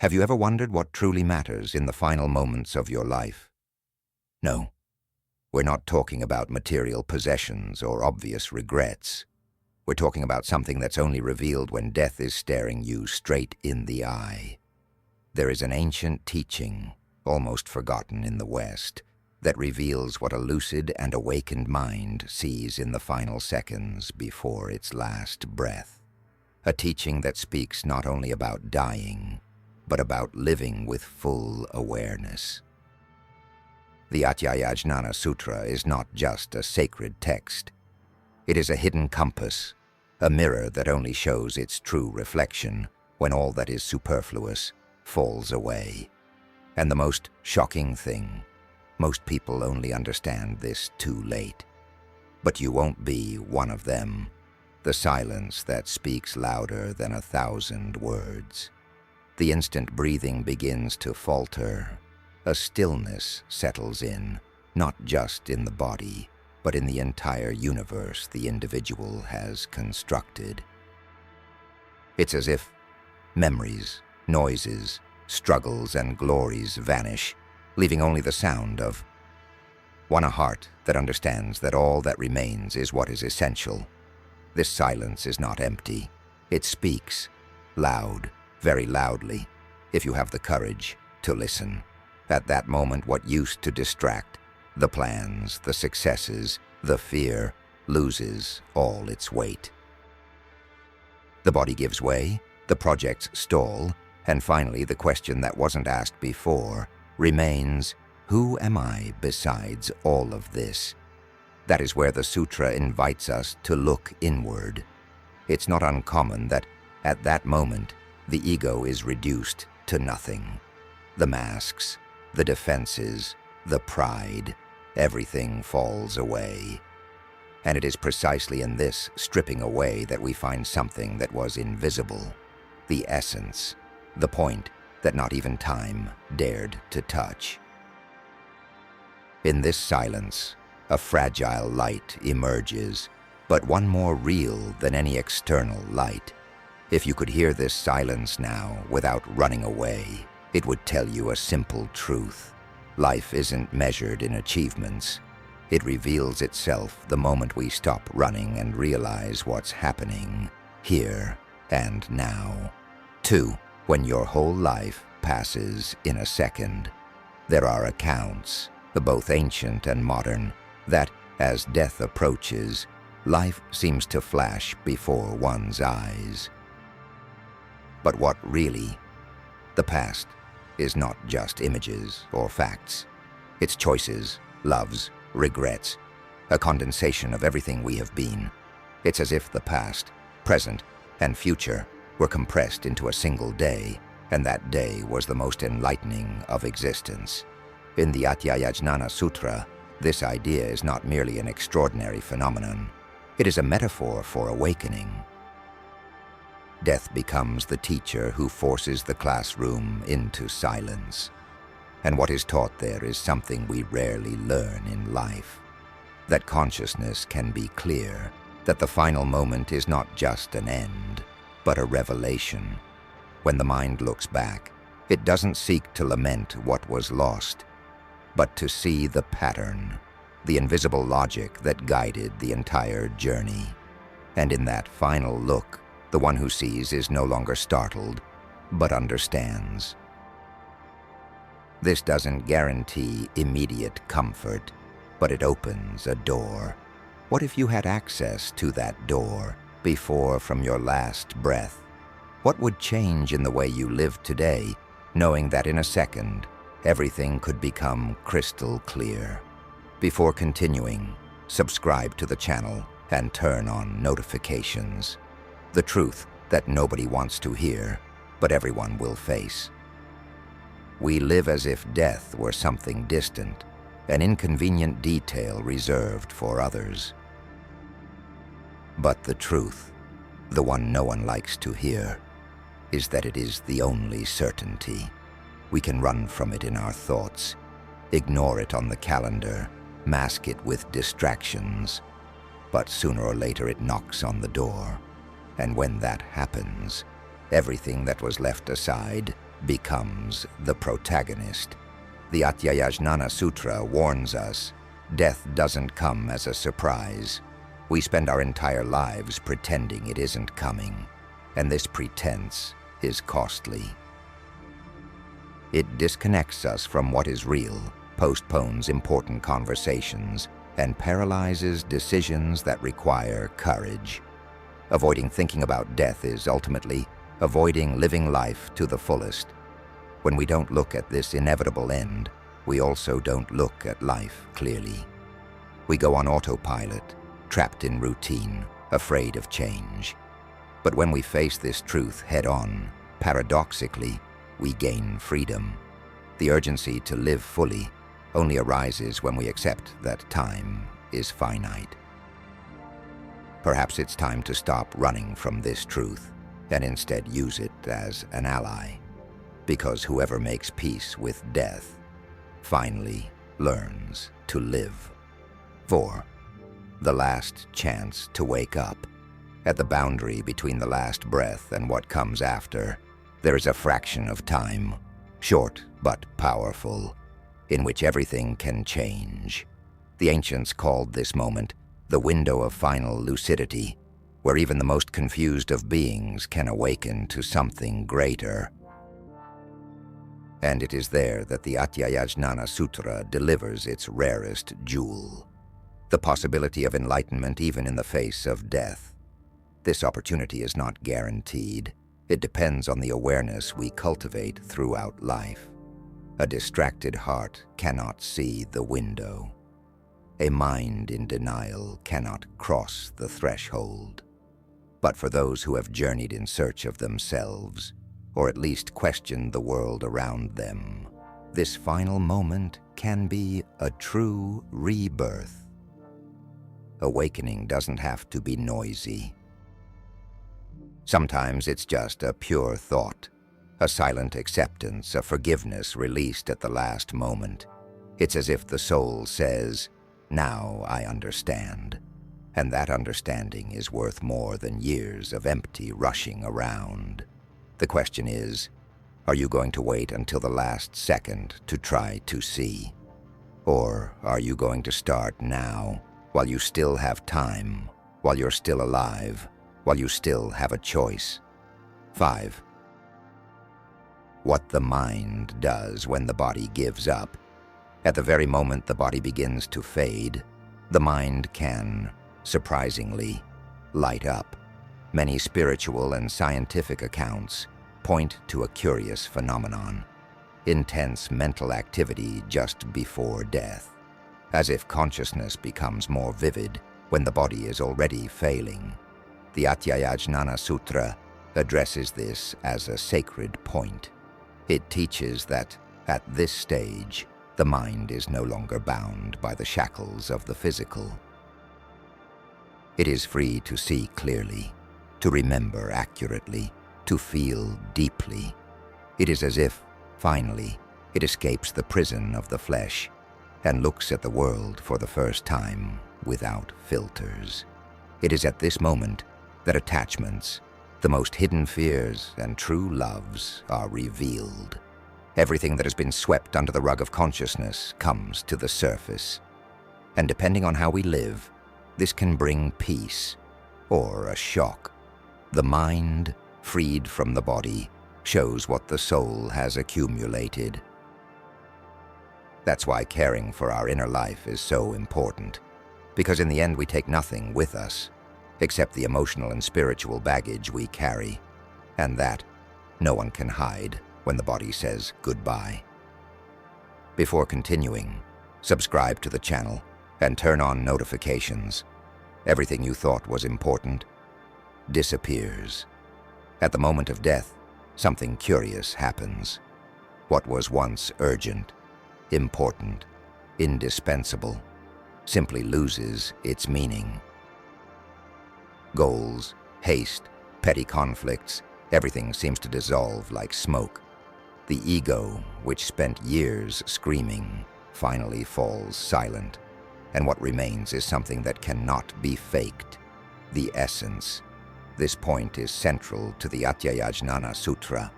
Have you ever wondered what truly matters in the final moments of your life? No, we're not talking about material possessions or obvious regrets. We're talking about something that's only revealed when death is staring you straight in the eye. There is an ancient teaching, almost forgotten in the West, that reveals what a lucid and awakened mind sees in the final seconds before its last breath. A teaching that speaks not only about dying, but about living with full awareness. The Atyayajnana Sutra is not just a sacred text. It is a hidden compass, a mirror that only shows its true reflection when all that is superfluous falls away. And the most shocking thing, most people only understand this too late. But you won't be one of them, the silence that speaks louder than 1,000 words. The instant breathing begins to falter, a stillness settles in, not just in the body, but in the entire universe the individual has constructed. It's as if memories, noises, struggles, and glories vanish, leaving only the sound of a heart that understands that all that remains is what is essential. This silence is not empty. It speaks, loud, very loudly, if you have the courage to listen. At that moment, what used to distract, the plans, the successes, the fear, loses all its weight. The body gives way, the projects stall, and finally the question that wasn't asked before remains, who am I besides all of this? That is where the sutra invites us to look inward. It's not uncommon that at that moment, the ego is reduced to nothing. The masks, the defenses, the pride, everything falls away. And it is precisely in this stripping away that we find something that was invisible, the essence, the point that not even time dared to touch. In this silence, a fragile light emerges, but one more real than any external light. If you could hear this silence now without running away, it would tell you a simple truth. Life isn't measured in achievements. It reveals itself the moment we stop running and realize what's happening here and now. 2. When your whole life passes in a second. There are accounts, both ancient and modern, that as death approaches, life seems to flash before one's eyes. But what really? The past is not just images or facts. It's choices, loves, regrets, a condensation of everything we have been. It's as if the past, present, and future were compressed into a single day, and that day was the most enlightening of existence. In the Atyayajnana Sutra, this idea is not merely an extraordinary phenomenon. It is a metaphor for awakening. Death becomes the teacher who forces the classroom into silence. And what is taught there is something we rarely learn in life. That consciousness can be clear, that the final moment is not just an end, but a revelation. When the mind looks back, it doesn't seek to lament what was lost, but to see the pattern, the invisible logic that guided the entire journey. And in that final look, the one who sees is no longer startled, but understands. This doesn't guarantee immediate comfort, but it opens a door. What if you had access to that door before from your last breath? What would change in the way you live today, knowing that in a second, everything could become crystal clear? Before continuing, subscribe to the channel and turn on notifications. The truth that nobody wants to hear, but everyone will face. We live as if death were something distant, an inconvenient detail reserved for others. But the truth, the one no one likes to hear, is that it is the only certainty. We can run from it in our thoughts, ignore it on the calendar, mask it with distractions, but sooner or later it knocks on the door. And when that happens, everything that was left aside becomes the protagonist. The Atyayajnana Sutra warns us, death doesn't come as a surprise. We spend our entire lives pretending it isn't coming, and this pretense is costly. It disconnects us from what is real, postpones important conversations, and paralyzes decisions that require courage. Avoiding thinking about death is ultimately avoiding living life to the fullest. When we don't look at this inevitable end, we also don't look at life clearly. We go on autopilot, trapped in routine, afraid of change. But when we face this truth head-on, paradoxically, we gain freedom. The urgency to live fully only arises when we accept that time is finite. Perhaps it's time to stop running from this truth and instead use it as an ally, because whoever makes peace with death finally learns to live. 4. The last chance to wake up. At the boundary between the last breath and what comes after, there is a fraction of time, short but powerful, in which everything can change. The ancients called this moment the window of final lucidity, where even the most confused of beings can awaken to something greater. And it is there that the Atyayajnana Sutra delivers its rarest jewel, the possibility of enlightenment even in the face of death. This opportunity is not guaranteed. It depends on the awareness we cultivate throughout life. A distracted heart cannot see the window. A mind in denial cannot cross the threshold. But for those who have journeyed in search of themselves, or at least questioned the world around them, this final moment can be a true rebirth. Awakening doesn't have to be noisy. Sometimes it's just a pure thought, a silent acceptance, a forgiveness released at the last moment. It's as if the soul says, "Now I understand." And that understanding is worth more than years of empty rushing around. The question is, are you going to wait until the last second to try to see? Or are you going to start now, while you still have time, while you're still alive, while you still have a choice? 5. What the mind does when the body gives up. At the very moment the body begins to fade, the mind can, surprisingly, light up. Many spiritual and scientific accounts point to a curious phenomenon: intense mental activity just before death, as if consciousness becomes more vivid when the body is already failing. The Atyayajnana Sutra addresses this as a sacred point. It teaches that, at this stage, the mind is no longer bound by the shackles of the physical. It is free to see clearly, to remember accurately, to feel deeply. It is as if, finally, it escapes the prison of the flesh and looks at the world for the first time without filters. It is at this moment that attachments, the most hidden fears and true loves are revealed. Everything that has been swept under the rug of consciousness comes to the surface. And depending on how we live, this can bring peace or a shock. The mind, freed from the body, shows what the soul has accumulated. That's why caring for our inner life is so important, because in the end we take nothing with us, except the emotional and spiritual baggage we carry, and that no one can hide when the body says goodbye. Before continuing, subscribe to the channel and turn on notifications. Everything you thought was important disappears. At the moment of death, something curious happens. What was once urgent, important, indispensable, simply loses its meaning. Goals, haste, petty conflicts, everything seems to dissolve like smoke. The ego, which spent years screaming, finally falls silent, and what remains is something that cannot be faked: the essence. This point is central to the Atyayajnana Sutra.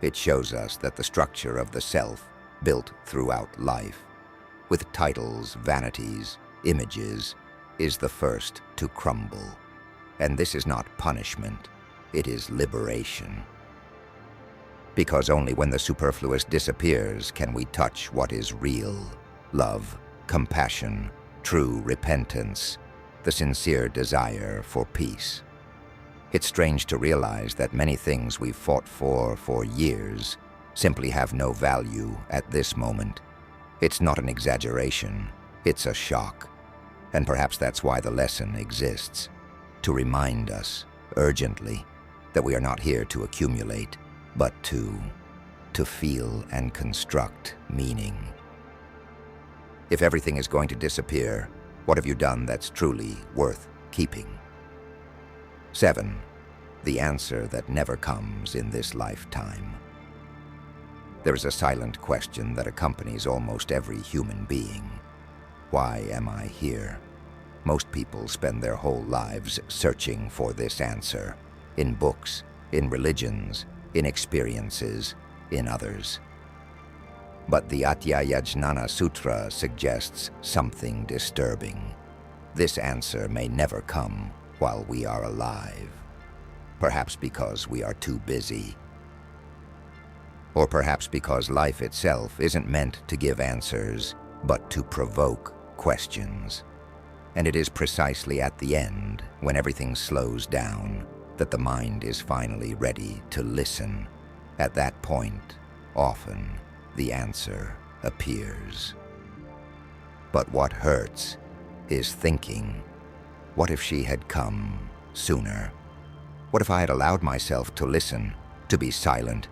It shows us that the structure of the self, built throughout life, with titles, vanities, images, is the first to crumble. And this is not punishment, it is liberation. Because only when the superfluous disappears can we touch what is real: love, compassion, true repentance, the sincere desire for peace. It's strange to realize that many things we've fought for years simply have no value at this moment. It's not an exaggeration, it's a shock. And perhaps that's why the lesson exists, to remind us, urgently, that we are not here to accumulate, but to feel and construct meaning. If everything is going to disappear, what have you done that's truly worth keeping? 7. The answer that never comes in this lifetime. There is a silent question that accompanies almost every human being. Why am I here? Most people spend their whole lives searching for this answer, in books, in religions, in experiences, in others. But the Atyayajnana Sutra suggests something disturbing. This answer may never come while we are alive. Perhaps because we are too busy. Or perhaps because life itself isn't meant to give answers, but to provoke questions. And it is precisely at the end, when everything slows down, that the mind is finally ready to listen. At that point, often, the answer appears. But what hurts is thinking, what if she had come sooner? What if I had allowed myself to listen, to be silent,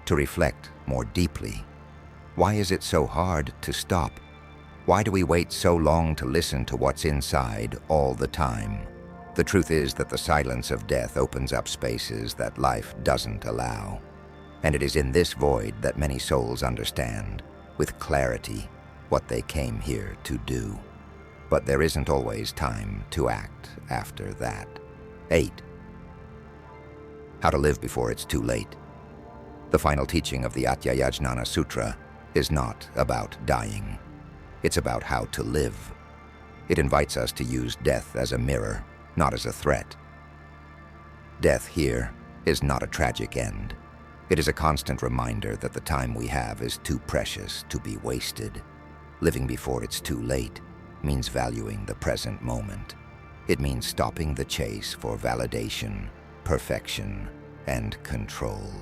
to reflect more deeply? Why is it so hard to stop? Why do we wait so long to listen to what's inside all the time? The truth is that the silence of death opens up spaces that life doesn't allow. And it is in this void that many souls understand, with clarity, what they came here to do. But there isn't always time to act after that. 8. How to live before it's too late. The final teaching of the Atyayajnana Sutra is not about dying. It's about how to live. It invites us to use death as a mirror, not as a threat. Death here is not a tragic end. It is a constant reminder that the time we have is too precious to be wasted. Living before it's too late means valuing the present moment. It means stopping the chase for validation, perfection, and control.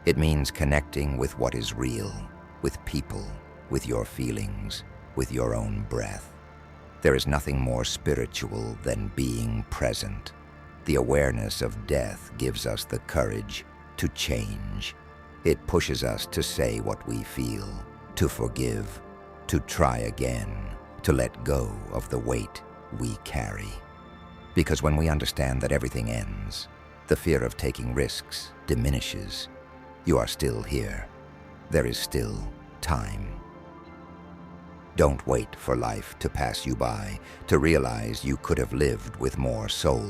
It means connecting with what is real, with people, with your feelings, with your own breath. There is nothing more spiritual than being present. The awareness of death gives us the courage to change. It pushes us to say what we feel, to forgive, to try again, to let go of the weight we carry. Because when we understand that everything ends, the fear of taking risks diminishes. You are still here. There is still time. Don't wait for life to pass you by, to realize you could have lived with more soul.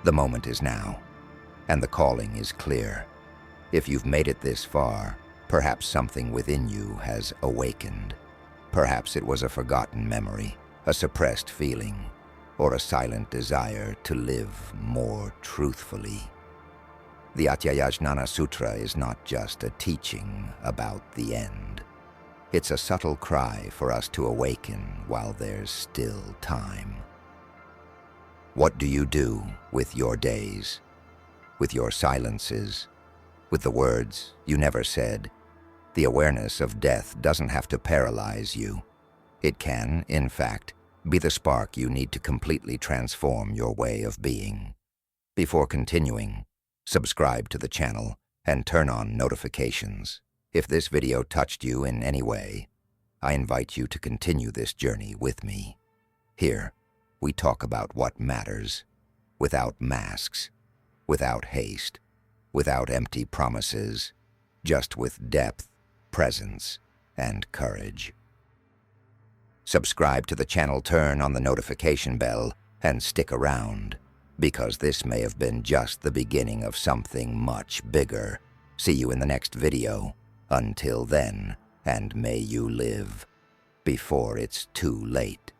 The moment is now, and the calling is clear. If you've made it this far, perhaps something within you has awakened. Perhaps it was a forgotten memory, a suppressed feeling, or a silent desire to live more truthfully. The Atyayajnana Sutra is not just a teaching about the end. It's a subtle cry for us to awaken while there's still time. What do you do with your days, with your silences, with the words you never said? The awareness of death doesn't have to paralyze you. It can, in fact, be the spark you need to completely transform your way of being. Before continuing, subscribe to the channel and turn on notifications. If this video touched you in any way, I invite you to continue this journey with me. Here, we talk about what matters, without masks, without haste, without empty promises, just with depth, presence, and courage. Subscribe to the channel, turn on the notification bell, and stick around, because this may have been just the beginning of something much bigger See you in the next video. Until then, and may you live before it's too late.